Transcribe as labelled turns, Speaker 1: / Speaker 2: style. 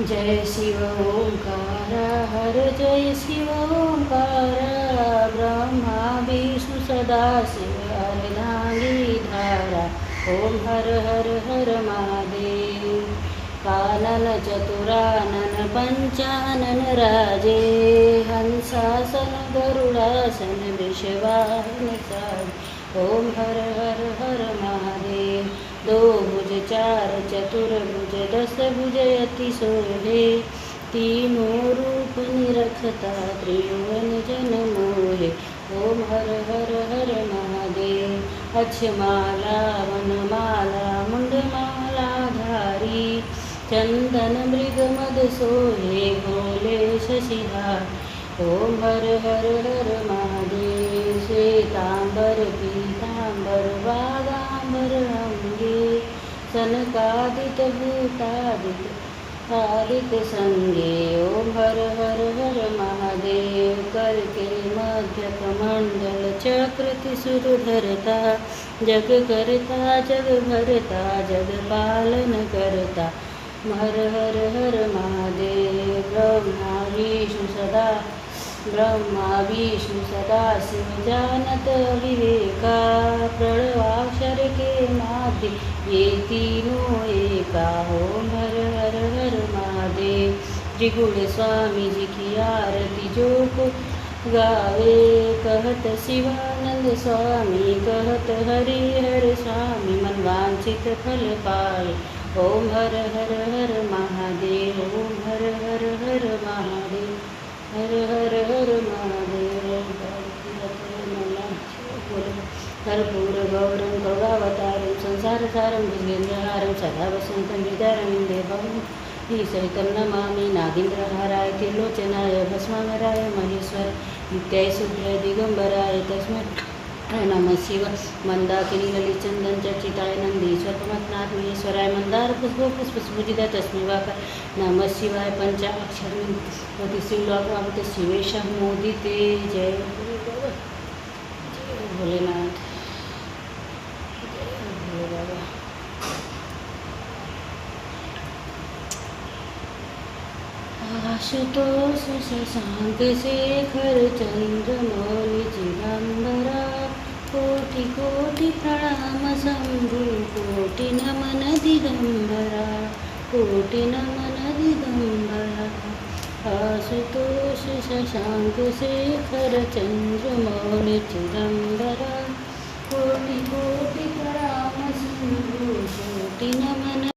Speaker 1: जय शिव ओंकार हर जय शिव ओंकार ब्रह्मा विष्णु सदा शिव अर्धांगी धारा ओम हर हर हर महादेव कानन चतुरानन पंचानन राजे हंसासन गरुडासन विश्वाहन साज ओम हर हर हर महादेव दो भुज चार चतुर्भुज दस भुज अति शोभे तीनों रूप निरखता त्रिभुवन जन मोहे ओम हर हर हर महादेव अक्षमाला वनमाला मुंडमाला धारी चंदन मृग मद सोहे भोले शशिधार ओम हर हर हर महादेव श्वेतांबर पीतांबर वागांबर अंगे सनकादित भूतादित आदित संगे ओम हर हर हर महादेव करके मध्य कमंडल चक्र त्रिशूल धरता जग करता जग भरता जग पालन करता हर हर हर महादेव ब्रह्मा विष्णु सदा शिव जानत विवेका प्रणवाक्षर के माध्य ये तीनों एका ओम हर हर हर महादेव त्रिगुण स्वामी जी की आरती जो को गावे कहत शिवानंद स्वामी कहत हरि हर स्वामी मन वांछित फल पाए ओम हर हर हर महादेव ओम हर हर हर महादेव हर हर हर महादेव कर्पूर गौरं गौरावतारं संसारसारं भुजगेन्द्रहारं सदा वसन्तं हृदयं देवं ईशैतं नमामि नागेन्द्रहाराय त्रिलोचनाय भस्मामराय महेश्वर नित्याय शुद्धाय दिगंबराय तस्मै नमः शिव मंदाकिनी ललितचंदन चर्चिताय नंदीश्वर कमलनाथ महेश्वराय मंदार पुष्पस्फुजित तस्मै वाकार नमः शिवाय पंचाक्षर श्रीलोक शिवेश मोदिते जय भोलेनाथ जय भोले बाबा। आशुतोष शशांक शेखर चंद्रमौलि चिदंबरा कोटि कोटि प्रणाम शंभु कोटि नमन दिगंबरा कोटि नमन दिगंबरा आशुतोष शशांक शेखर चंद्रमौलि चिदंबरा कोटि कोटि प्रणाम शंभु कोटि नमन